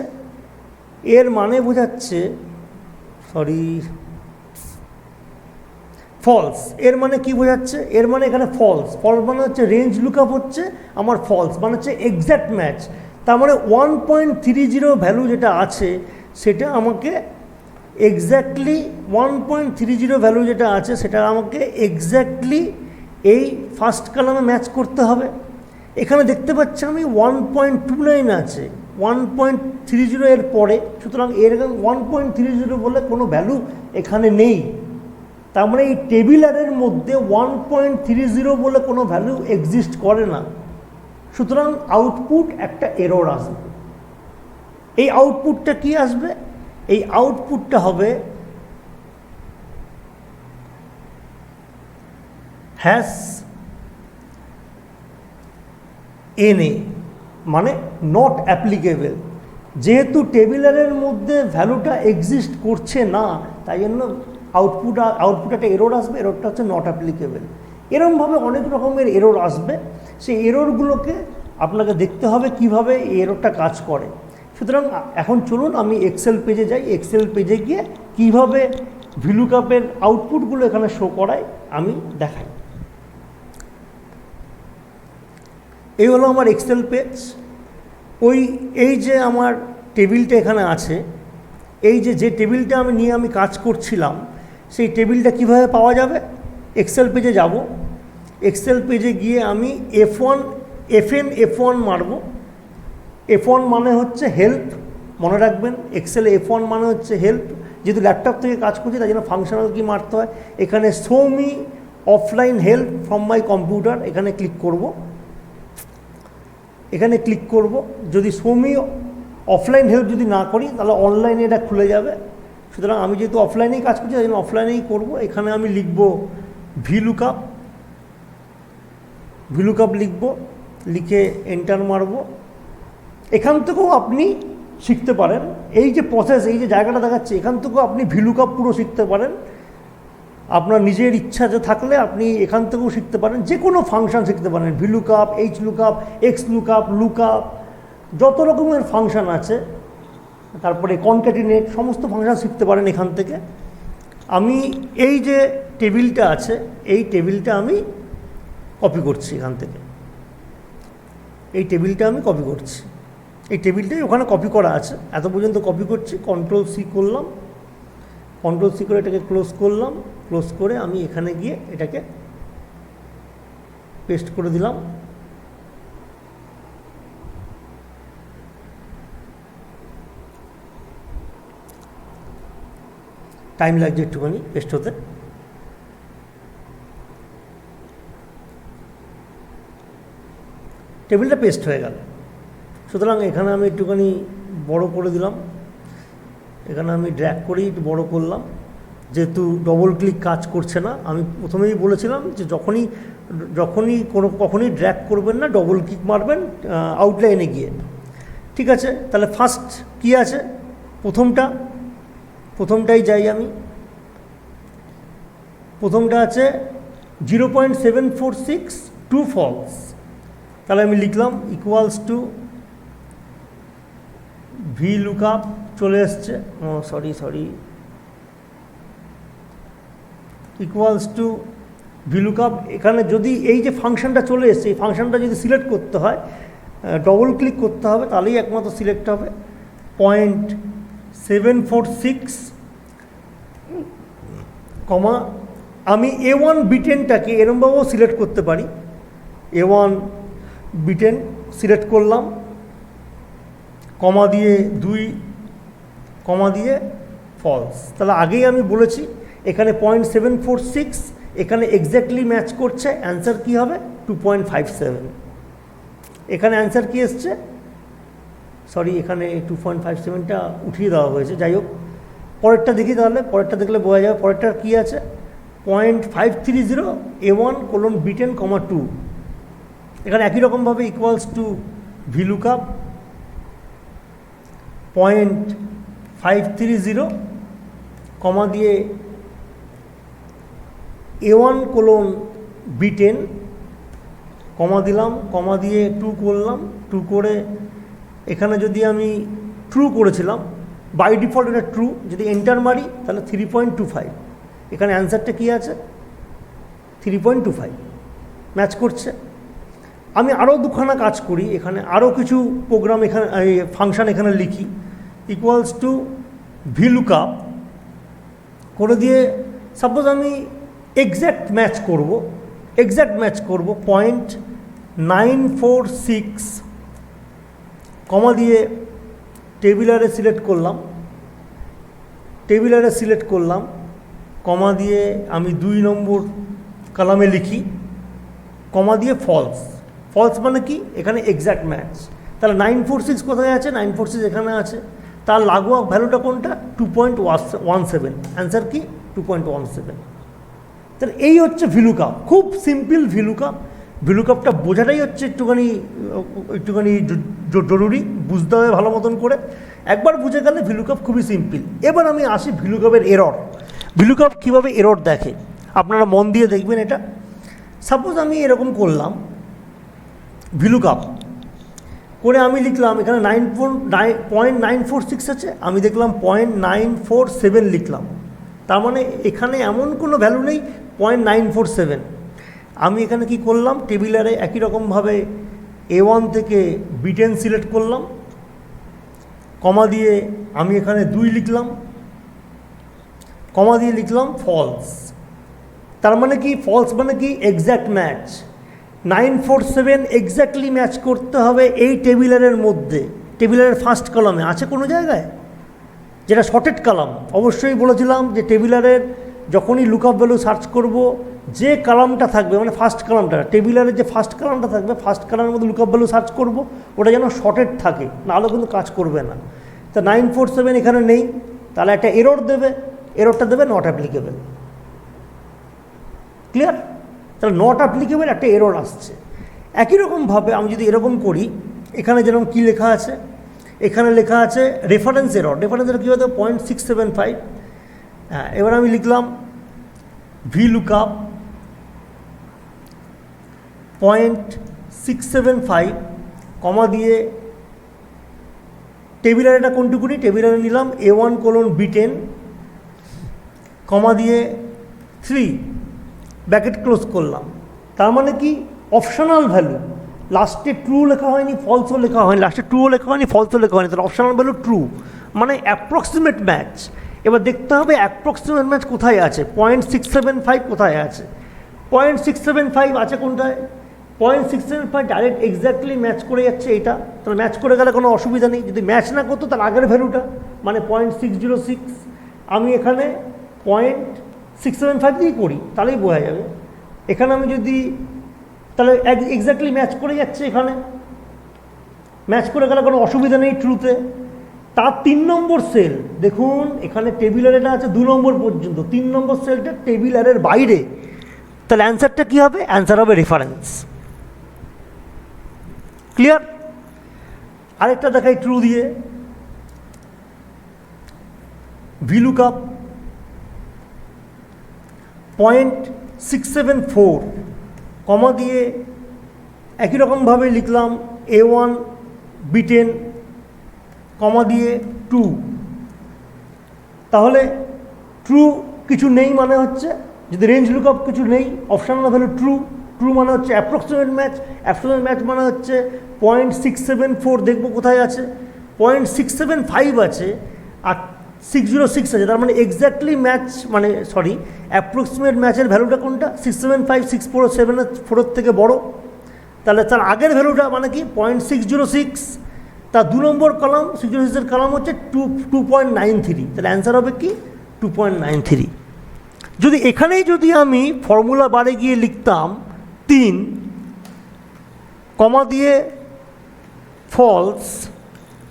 এর মানে বোঝাচ্ছে ফলস। এর মানে কি বোঝাচ্ছে, এর মানে এখানে ফলস, ফলস মানে হচ্ছে রেঞ্জ লুকআপ হচ্ছে আমার ফলস, মানে হচ্ছে এক্স্যাক্ট ম্যাচ। তার মানে 1.30 ভ্যালু যেটা আছে সেটা আমাকে এক্স্যাক্টলি 1.30 ভ্যালু যেটা আছে সেটা আমাকে এক্স্যাক্টলি এই ফার্স্ট কলামে ম্যাচ করতে হবে। এখানে দেখতে পাচ্ছি আমি 1.29 আছে 1.30 এর পরে, সুতরাং এর 1.30 বলে কোনো ভ্যালু এখানে নেই। তার মানে এই টেবিলারের মধ্যে 1.30 বলে কোনো ভ্যালু এক্সিস্ট করে না, সুতরাং আউটপুট একটা এরর আসবে। এই আউটপুটটা কি আসবে, এই আউটপুটটা হবে হ্যাশ NA, মানে নট অ্যাপ্লিকেবল। যেহেতু টেবিলারের মধ্যে ভ্যালুটা এক্সিস্ট করছে না তাই জন্য আউটপুট একটা এরর আসবে, এররটা হচ্ছে নট অ্যাপ্লিকেবল। এরকমভাবে অনেক রকমের এরর আসবে, সেই এররগুলোকে আপনাকে দেখতে হবে কিভাবে এই এররটা কাজ করে। সুতরাং এখন চলুন আমি এক্সেল পেজে যাই, এক্সেল পেজে গিয়ে কিভাবে ভিলুকাপের আউটপুটগুলো এখানে শো করায় আমি দেখাই। এই হলো আমার এক্সেল পেজ। এই যে আমার টেবিলটা এখানে আছে, এই যে টেবিলটা আমি কাজ করছিলাম, সেই টেবিলটা কিভাবে পাওয়া যাবে? এক্সেল পেজে যাব, এক্সেল পেজে গিয়ে আমি F1 মারব। F1 মানে হচ্ছে হেল্প, মনে রাখবেন এক্সেলে F1 মানে হচ্ছে হেল্প। যেহেতু ল্যাপটপ থেকে কাজ করছি তাই জন্য ফাংশনাল কি মারতে হয়, এখানে show me offline help from my computer, এখানে ক্লিক করব। এখানে ক্লিক করব, যদি শো মি অফলাইন হেল্প যদি না করি তাহলে অনলাইনে এটা খুলে যাবে। সুতরাং আমি যেহেতু অফলাইনেই কাজ করছি তাই জন্য অফলাইনেই করব। এখানে আমি লিখব ভিলুকাপ লিখব, লিখে এন্টার মারব। এখান থেকেও আপনি শিখতে পারেন, এই যে প্রসেস, এই যে জায়গাটা দেখাচ্ছে, এখান থেকেও আপনি ভিলুকাপ পুরো শিখতে পারেন। আপনার নিজের ইচ্ছা যে থাকলে আপনি এখান থেকেও শিখতে পারেন, যে কোনো ফাংশন শিখতে পারেন, VLOOKUP, H lookup, x lookup, যত রকমের ফাংশন আছে, তারপরে কনক্যাটিনেট, সমস্ত ফাংশন শিখতে পারেন এখান থেকে। আমি এই যে টেবিলটা আছে, এই টেবিলটা আমি কপি করছি এখান থেকে, এই টেবিলটা আমি কপি করছি, এই টেবিলটাই ওখানে কপি করা আছে, এত পর্যন্ত কপি করছি। কন্ট্রোল-C করলাম, কন্ট্রোল-C করে এটাকে ক্লোজ করলাম, ক্লোজ করে আমি এখানে গিয়ে এটাকে পেস্ট করে দিলাম। টাইম লাগছে একটুখানি পেস্ট হতে। টেবিলটা পেস্ট হয়ে গেল। সুতরাং এখানে আমি একটুখানি বড় করে দিলাম, এখানে আমি ড্র্যাগ করেই একটু বড় করলাম, যেহেতু ডবল ক্লিক কাজ করছে না। আমি প্রথমেই বলেছিলাম যে কখনই ড্র্যাগ করবেন না, ডবল ক্লিক মারবেন আউটলাইনে গিয়ে। ঠিক আছে, তাহলে ফার্স্ট কি আছে, প্রথমটাই যাই আমি। প্রথমটা আছে 0.746 টু ফলস। তাহলে আমি লিখলাম ইকুয়ালস টু VLOOKUP, চলে এসছে, সরি ইকুয়ালস টু VLOOKUP। এখানে যদি এই যে ফাংশনটা চলে এসছে, এই ফাংশনটা যদি সিলেক্ট করতে হয় ডবল ক্লিক করতে হবে, তাহলেই একমাত্র সিলেক্ট হবে। 0.746 কমা, আমি A1 B10টাকে এরমভাবেও সিলেক্ট করতে পারি। A1 B10 সিলেক্ট করলাম, কমা দিয়ে 2, কমা দিয়ে ফলস। তাহলে আগেই আমি বলেছি এখানে 0.746, এখানে এক্স্যাক্টলি ম্যাচ করছে। অ্যান্সার কী হবে? 2.57। এখানে অ্যান্সার কী এসছে? সরি, এখানে 2.57টা উঠিয়ে দেওয়া হয়েছে, যাই হোক। পরেরটা দেখি, তাহলে পরেরটা দেখলে বোঝা যাবে। পরেরটা কী আছে? 0.530 A1 B10, 2। এখানে একই রকমভাবে ইকুয়ালস টু VLOOKUP 0.530 কমা দিয়ে A1 B10 কমা দিলাম, কমা দিয়ে 2 করলাম, 2 করে এখানে যদি আমি ট্রু করেছিলাম, বাই ডিফল্ট এটা ট্রু, যদি এন্টার মারি তাহলে 3.25। এখানে অ্যান্সারটা কী আছে? 3.25 ম্যাচ করছে। আমি আরও দুখানা কাজ করি, এখানে আরও কিছু প্রোগ্রাম, এখানে ফাংশন এখানে লিখি। ইকুয়ালস টু VLOOKUP করে দিয়ে সাপোজ আমি এক্স্যাক্ট ম্যাচ করব, 0.946 কমা দিয়ে টেবিলারে সিলেক্ট করলাম, কমা দিয়ে আমি 2 নম্বর কলামে লিখি, কমা দিয়ে ফলস মানে কি? এখানে এক্স্যাক্ট ম্যাচ। তাহলে 946 কোথায় আছে? 946 এখানে আছে। তার লাগোয়া ভ্যালুটা কোনটা? 2.17। অ্যান্সার কি? 2.17। তাহলে এই হচ্ছে VLOOKUP, খুব সিম্পল VLOOKUP। VLOOKUPটা বোঝাটাই হচ্ছে একটুখানি জরুরি, বুঝতে হবে ভালো মতন করে। একবার বুঝে গেলে VLOOKUP খুবই সিম্পল। এবার আমি আসি VLOOKUPের এরর। VLOOKUP কীভাবে এরর দেখে আপনারা মন দিয়ে দেখবেন এটা। সাপোজ আমি এরকম করলাম VLOOKUP করে আমি লিখলাম এখানে 0.946 আছে, আমি দেখলাম 0.947 লিখলাম, তার মানে এখানে এমন কোনো ভ্যালু নেই 0.947। আমি এখানে কি করলাম, টেবিলারে একই রকমভাবে A1 থেকে B10 সিলেক্ট করলাম, কমা দিয়ে আমি এখানে 2 লিখলাম, কমা দিয়ে লিখলাম ফলস। তার মানে কি ফলস মানে কি এক্স্যাক্ট ম্যাচ, 947 এক্স্যাক্টলি ম্যাচ করতে হবে এই টেবিলারের মধ্যে। টেবিলারের ফার্স্ট কলামে আছে কোনো জায়গায়, যেটা শর্টেড কলাম। অবশ্যই বলেছিলাম যে টেবিলারের যখনই লুকআপ ভ্যালু সার্চ করব, যে কলামটা থাকবে মানে ফার্স্ট কলামটা, টেবিলারের যে ফার্স্ট কলামটা থাকবে, ফার্স্ট কলামের মধ্যে লুকআপ ভ্যালু সার্চ করব, ওটা যেন শর্টেড থাকে, নাহলে কিন্তু কাজ করবে না। তো 947 এখানে নেই, তাহলে একটা এরর দেবে, এররটা দেবে নট অ্যাপ্লিকেবল। ক্লিয়ার? তাহলে নট অ্যাপ্লিকেবল একটা এরর আসছে। একই রকমভাবে আমি যদি এরকম করি, এখানে যেরকম কী লেখা আছে, এখানে লেখা আছে রেফারেন্স এরর। রেফারেন্স এরর কী হতো 0.675। হ্যাঁ, এবার আমি লিখলাম VLOOKUP 0.675 কমা দিয়ে টেবিলার এটা কোনটুকুনি, টেবিলারে নিলাম A1:B10 কমা দিয়ে 3 ব্র্যাকেট ক্লোজ করলাম। তার মানে কি অপশনাল ভ্যালু, লাস্টে ট্রু লেখা হয়নি, ফলসও লেখা হয়নি, লাস্টে ট্রুও লেখা হয়নি, ফলসও লেখা হয়নি, তাহলে অপশনাল ভ্যালু ট্রু, মানে অ্যাপ্রক্সিমেট ম্যাচ। এবার দেখতে হবে অ্যাপ্রক্সিমেট ম্যাচ কোথায় আছে, 0.675 কোথায় আছে। 0.675 আছে কোনটায়, 0.675 ডাইরেক্ট এক্স্যাক্টলি ম্যাচ করে যাচ্ছে এটা, তাহলে ম্যাচ করে গেলে কোনো অসুবিধা নেই। যদি ম্যাচ না করতো তার আগের ভ্যালুটা মানে 0.606, আমি এখানে 0.675 দিয়েই করি, তাহলেই বোঝা যাবে। এখানে আমি যদি তাহলে এক্স্যাক্টলি ম্যাচ করে যাচ্ছে, এখানে ম্যাচ করে গেলে কোনো অসুবিধা নেই ট্রুতে। তার 3 নম্বর সেল দেখুন, এখানে টেবিলার এটা আছে 2 নম্বর পর্যন্ত, 3 নম্বর সেলটা টেবিলারের বাইরে, তাহলে অ্যান্সারটা কী হবে, অ্যান্সার হবে রেফারেন্স। ক্লিয়ার? আরেকটা দেখাই ট্রু দিয়ে, VLOOKUP 0.674 কমা দিয়ে একই রকমভাবে লিখলাম A1:B10 কমা দিয়ে 2। তাহলে ট্রু কিছু নেই মানে হচ্ছে, যদি রেঞ্জ লুকআপ কিছু নেই, অপশনাল ভ্যালু ট্রু, ট্রু মানে হচ্ছে অ্যাপ্রক্সিমেট ম্যাচ, অ্যাপ্রক্সিমেট ম্যাচ মানে হচ্ছে 0.674 দেখবো কোথায় আছে, 0.675 আছে আর 606 আছে, তার মানে এক্স্যাক্টলি ম্যাচ মানে সরি অ্যাপ্রক্সিমেট ম্যাচের ভ্যালুটা কোনটা, 675, 647 থেকে বড়, তাহলে তার আগের ভ্যালুটা মানে কি 0.606, তার 2 নম্বর কলাম 606-এর কলাম হচ্ছে 2.93, তাহলে অ্যান্সার হবে কি 2.93। যদি এখানেই যদি আমি ফর্মুলা বারে গিয়ে লিখতাম 3 কমা দিয়ে ফলস,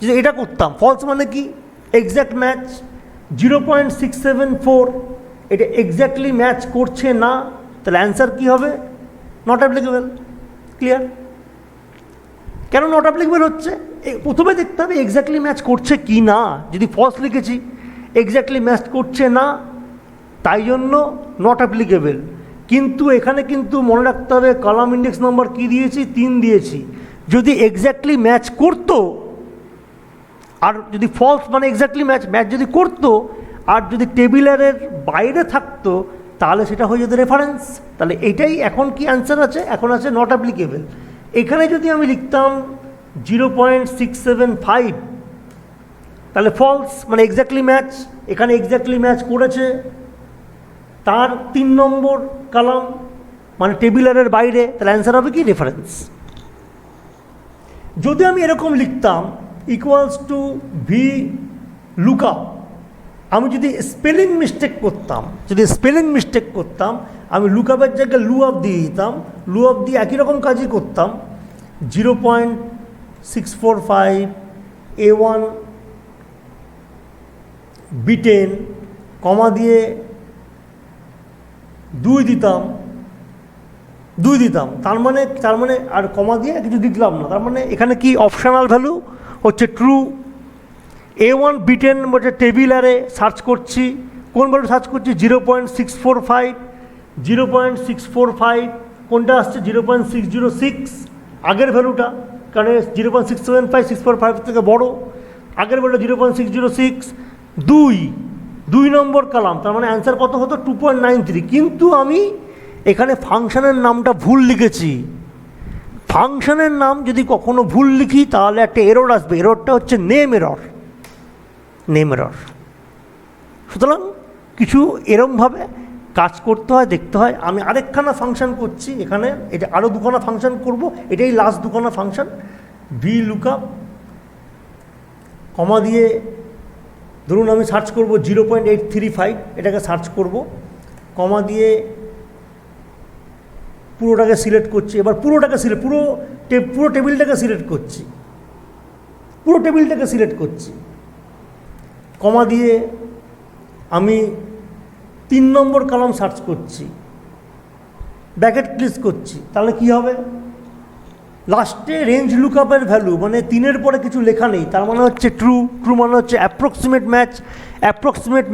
যদি এটা করতাম, ফলস মানে কি এক্স্যাক্ট ম্যাচ 0.674, এটা এক্স্যাক্টলি ম্যাচ করছে না, তাহলে অ্যান্সার কী হবে, নট অ্যাপ্লিকেবল। ক্লিয়ার? কেন নট অ্যাপ্লিকেবল হচ্ছে, প্রথমে দেখতে হবে এক্স্যাক্টলি ম্যাচ করছে কি না। যদি ফলস লিখেছি এক্স্যাক্টলি ম্যাচ করছে না, তাই জন্য নট অ্যাপ্লিকেবল। কিন্তু এখানে কিন্তু মনে রাখতে হবে কলাম ইন্ডেক্স নাম্বার কী দিয়েছি, 3 দিয়েছি। যদি এক্স্যাক্টলি ম্যাচ করতো, আর যদি ফলস মানে এক্স্যাক্টলি ম্যাচ ম্যাচ যদি করতো, আর যদি টেবিলারের বাইরে থাকতো, তাহলে সেটা হয়ে যেত রেফারেন্স। তাহলে এটাই এখন কি অ্যান্সার আছে, এখন আছে নট অ্যাপ্লিকেবল। এখানে যদি আমি লিখতাম 0.675, তাহলে ফলস মানে এক্স্যাক্টলি ম্যাচ, এখানে এক্স্যাক্টলি ম্যাচ করেছে, তার 3 নম্বর কলাম মানে টেবিলারের বাইরে, তাহলে অ্যান্সার হবে কি রেফারেন্স। যদি আমি এরকম লিখতাম ইকুয়ালস টু VLOOKUP, আমি যদি স্পেলিং মিস্টেক করতাম, আমি লুকআপের জায়গায় লুআপ দিয়ে দিতাম, লুআপ দিয়ে একই রকম কাজই করতাম, 0.645 A1:B10 কমা দিয়ে 2 দিতাম, তার মানে আর কমা দিয়ে কিছু দিলাম না, তার মানে এখানে কি অপশনাল ভ্যালু হচ্ছে ট্রু। A1:B10 বলছে টেবিলারে সার্চ করছি, কোন ভ্যালু সার্চ করছি 0.645 কোনটা আসছে 0.606 আগের ভ্যালুটা, কারণ 0.675 6.5 থেকে বড়, আগের ভ্যালুটা 0.606, 2 নম্বর কলাম, তার মানে অ্যান্সার কত হতো 2.93। কিন্তু আমি এখানে ফাংশনের নামটা ভুল লিখেছি। ফাংশনের নাম যদি কখনো ভুল লিখি তাহলে একটা এরর আসবে, এররটা হচ্ছে নেম এরর। সুতরাং কিছু এরমভাবে কাজ করতে হয়, দেখতে হয়। আমি আরেকখানা ফাংশন করছি এখানে, এটা আরও দুখানা ফাংশন করব, এটাই লাস্ট দুখানা ফাংশন। ভি লুকআপ, কমা দিয়ে ধরুন আমি সার্চ করব 0.835, এটাকে সার্চ করব, কমা দিয়ে পুরোটাকে সিলেক্ট করছি। এবার পুরোটাকে পুরো টেবিলটাকে সিলেক্ট করছি, কমা দিয়ে আমি 3 নম্বর কলাম সার্চ করছি, ব্র্যাকেট ক্লিক করছি। তাহলে কি হবে, লাস্টে রেঞ্জ লুকআপের ভ্যালু মানে 3-এর পরে কিছু লেখা নেই, তার মানে হচ্ছে ট্রু মানে হচ্ছে অ্যাপ্রক্সিমেট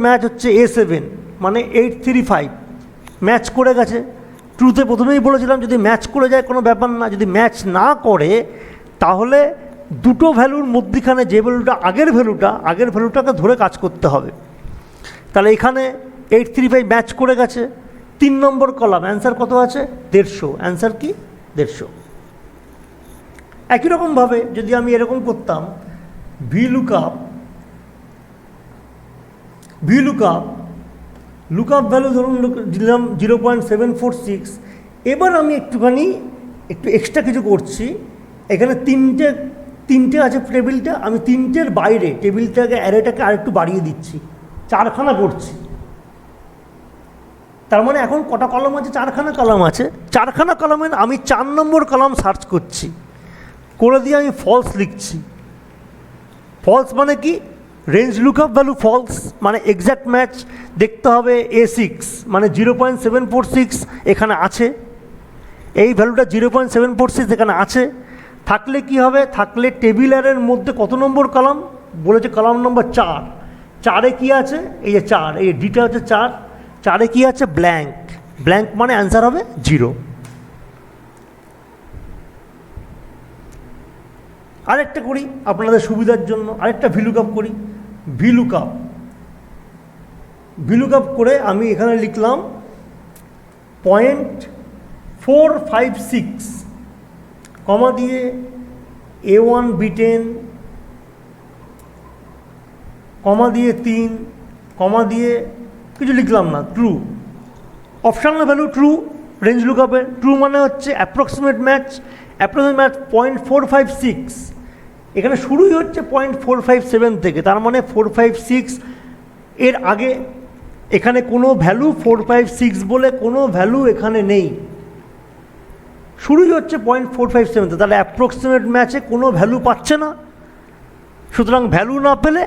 ম্যাচ হচ্ছে A7 মানে 835, ম্যাচ করে গেছে। ট্রুতে প্রথমেই বলেছিলাম যদি ম্যাচ করে যায় কোনো ব্যাপার না, যদি ম্যাচ না করে তাহলে দুটো ভ্যালুর মধ্যিখানে যে ভ্যালুটা আগের ভ্যালুটাকে ধরে কাজ করতে হবে। তাহলে এখানে 835 ম্যাচ করে গেছে, 3 নম্বর কলাম, অ্যান্সার কত আছে 150, অ্যান্সার কি 150। একই রকমভাবে যদি আমি এরকম করতাম ভি লুকআপ ভ্যালু ধরুন দিলাম 0.746, এবার আমি একটু এক্সট্রা কিছু করছি। এখানে তিনটে আছে টেবিলটা, আমি 3টের বাইরে টেবিলটাকে অ্যারেটাকে আরেকটু বাড়িয়ে দিচ্ছি, 4খানা করছি। তার মানে এখন কটা কলাম আছে, 4খানা কলাম আছে। 4খানা কলামে আমি 4 নম্বর কলাম সার্চ করছি, করে দিয়ে আমি ফলস লিখছি। ফলস মানে কি, রেঞ্জ লুকআপ ভ্যালু ফলস মানে এক্স্যাক্ট ম্যাচ দেখতে হবে। A6 মানে 0.746 এখানে আছে, এই ভ্যালুটা 0.746 এখানে আছে। থাকলে কি হবে, থাকলে টেবিলের মধ্যে কত নম্বর কলাম বলেছে, কলাম নম্বর 4, 4-এ কি আছে, এই যে 4, এই ডিটা হচ্ছে 4-এ কি আছে ব্ল্যাঙ্ক মানে অ্যান্সার হবে 0। আরেকটা করি আপনাদের সুবিধার জন্য, আরেকটা ভিলুকআপ করি। ভিলুকআপ করে আমি এখানে লিখলাম 0.456, কমা দিয়ে A1 B10, কমা দিয়ে 3, কমা দিয়ে কিছু লিখলাম না, true. Optional value true, range লুকআপের ট্রু মানে হচ্ছে অ্যাপ্রক্সিমেট ম্যাচ 0.456, এখানে শুরুই হচ্ছে 0.457 থেকে, তার মানে 456 এর আগে এখানে কোনো ভ্যালু 456 বলে কোনো ভ্যালু এখানে নেই, শুরুই হচ্ছে 0.457, তাহলে অ্যাপ্রক্সিমেট ম্যাচে কোনো ভ্যালু পাচ্ছে না। সুতরাং ভ্যালু না পেলে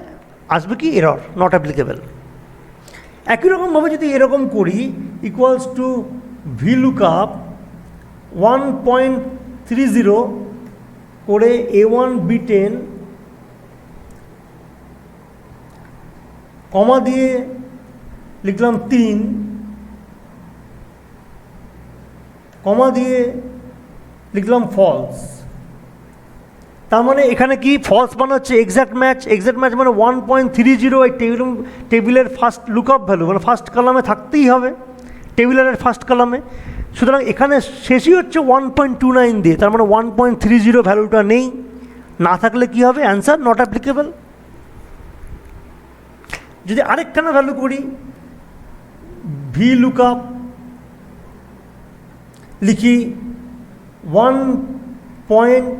আসবে কি এরর, নট অ্যাপ্লিকেবল। একই রকমভাবে যদি এরকম করি ইকুয়ালস টু ভি লুকআপ 1.30 করে A1 B10, কমা দিয়ে লিখলাম 3, কমা দিয়ে লিখলাম ফলস। তার মানে এখানে কি ফলস মানে হচ্ছে এক্স্যাক্ট ম্যাচ মানে 1.30 এই টেবিলের ফার্স্ট লুকআপ ভ্যালু মানে ফার্স্ট কলামে থাকতেই হবে, টেবিলের ফার্স্ট কলামে। সুতরাং এখানে শেষই হচ্ছে 1.29 দিয়ে, তার মানে 1.30 ভ্যালুটা নেই, না থাকলে কি হবে অ্যান্সার নট অ্যাপ্লিকেবল। যদি আরেকখানা ভ্যালু করি ভি লুকআপ, লিখি 1.08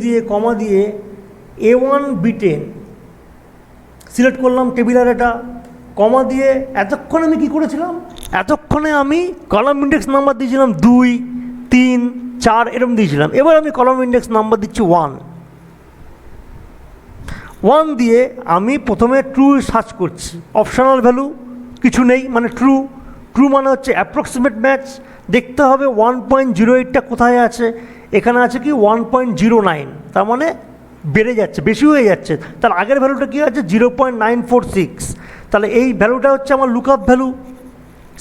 দিয়ে কমা দিয়ে A1 B10 সিলেক্ট করলাম টেবিলের এটা, কমা দিয়ে এতক্ষণ আমি কি করেছিলাম, এতক্ষণে আমি কলাম ইন্ডেক্স নাম্বার দিয়েছিলাম 2, 3, 4 এরকম দিয়েছিলাম। এবার আমি কলাম ইন্ডেক্স নাম্বার দিচ্ছি 1 দিয়ে আমি প্রথমে ট্রু সার্চ করছি, অপশনাল ভ্যালু কিছু নেই মানে ট্রু মানে হচ্ছে অ্যাপ্রক্সিমেট ম্যাচ দেখতে হবে 1.08টা কোথায় আছে, এখানে আছে কি 1.09, তার মানে বেড়ে যাচ্ছে, বেশি হয়ে যাচ্ছে। তার আগের ভ্যালুটা কী আছে 0.946, তাহলে এই ভ্যালুটা হচ্ছে আমার লুকআপ ভ্যালু।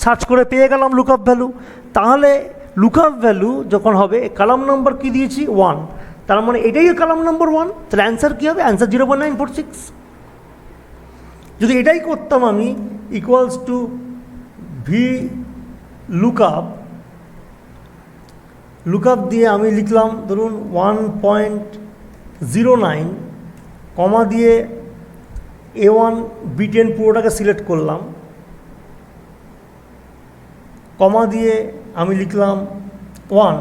সার্চ করে পেয়ে গেলাম লুকআপ ভ্যালু। তাহলে লুকআপ ভ্যালু যখন হবে, কলাম নম্বর কী দিয়েছি 1, তার মানে এটাই কলাম নম্বর 1, তাহলে অ্যান্সার কী হবে? অ্যান্সার 0.946। যদি এটাই করতাম আমি ইকুয়ালস টু ভি লুকআপ দিয়ে আমি লিখলাম ধরুন 1.09, কমা দিয়ে A1 B10 পুরোটাকে সিলেক্ট করলাম, কমা দিয়ে আমি লিখলাম 1,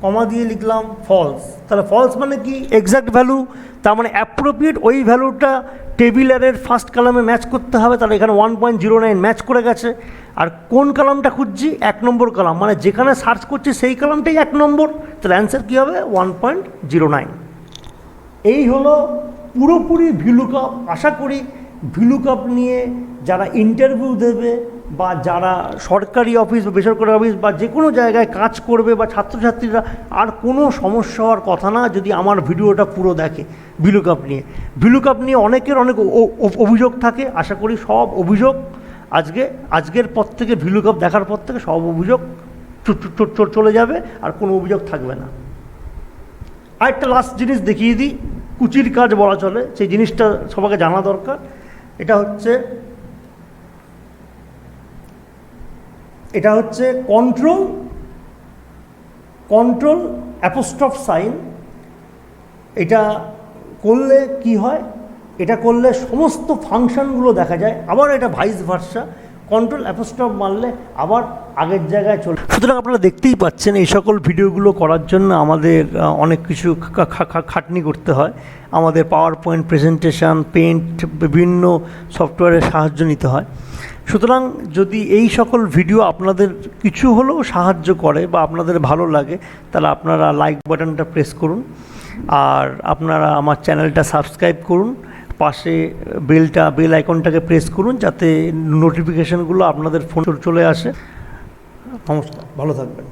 কমা দিয়ে লিখলাম ফলস। তাহলে ফলস মানে কি? এক্স্যাক্ট ভ্যালু, তার মানে অ্যাপ্রোপ্রিয়েট ওই ভ্যালুটা টেবিলের ফার্স্ট কলামে ম্যাচ করতে হবে। তাহলে এখানে 1.09 ম্যাচ করে গেছে। আর কোন কলামটা খুঁজছি? 1 নম্বর কলাম, মানে যেখানে সার্চ করছি সেই কলামটাই 1 নম্বর। তাহলে অ্যান্সার কী হবে? 1.09। এই হলো পুরোপুরি ভিলুকআপ। আশা করি ভিলুকআপ নিয়ে যারা ইন্টারভিউ দেবে বা যারা সরকারি অফিস বা বেসরকারি অফিস বা যে কোনো জায়গায় কাজ করবে বা ছাত্রছাত্রীরা, আর কোনো সমস্যা হওয়ার কথা না যদি আমার ভিডিওটা পুরো দেখে। ভিলুকআপ নিয়ে অনেকের অনেক অভিযোগ থাকে। আশা করি সব অভিযোগ আজকের পর থেকে, ভিলুকআপ দেখার পর থেকে সব অভিযোগ চলে যাবে, আর কোনো অভিযোগ থাকবে না। আরেকটা লাস্ট জিনিস দেখিয়ে দিই, কুচির কাজ বলা চলে, সেই জিনিসটা সবাইকে জানা দরকার। এটা হচ্ছে কন্ট্রোল অ্যাপোস্ট্রফ সাইন। এটা করলে কি হয়? এটা করলে সমস্ত ফাংশনগুলো দেখা যায়। আবার এটা ভাইস ভার্সা, কন্ট্রোল অ্যাপোস্ট্রফ মারলে আবার আগের জায়গায় চলে। সুতরাং আপনারা দেখতেই পাচ্ছেন এই সকল ভিডিওগুলো করার জন্য আমাদের অনেক কিছু খাটনি করতে হয়। আমাদের পাওয়ার পয়েন্ট প্রেজেন্টেশন, পেন্ট, বিভিন্ন সফটওয়্যারের সাহায্য নিতে হয়। সুতরাং যদি এই সকল ভিডিও আপনাদের কিছু হলেও সাহায্য করে বা আপনাদের ভালো লাগে, তাহলে আপনারা লাইক বাটনটা প্রেস করুন, আর আপনারা আমার চ্যানেলটা সাবস্ক্রাইব করুন, পাশে বেল আইকনটাকে প্রেস করুন, যাতে নোটিফিকেশানগুলো আপনাদের ফোন চলে আসে। নমস্কার, ভালো থাকবেন।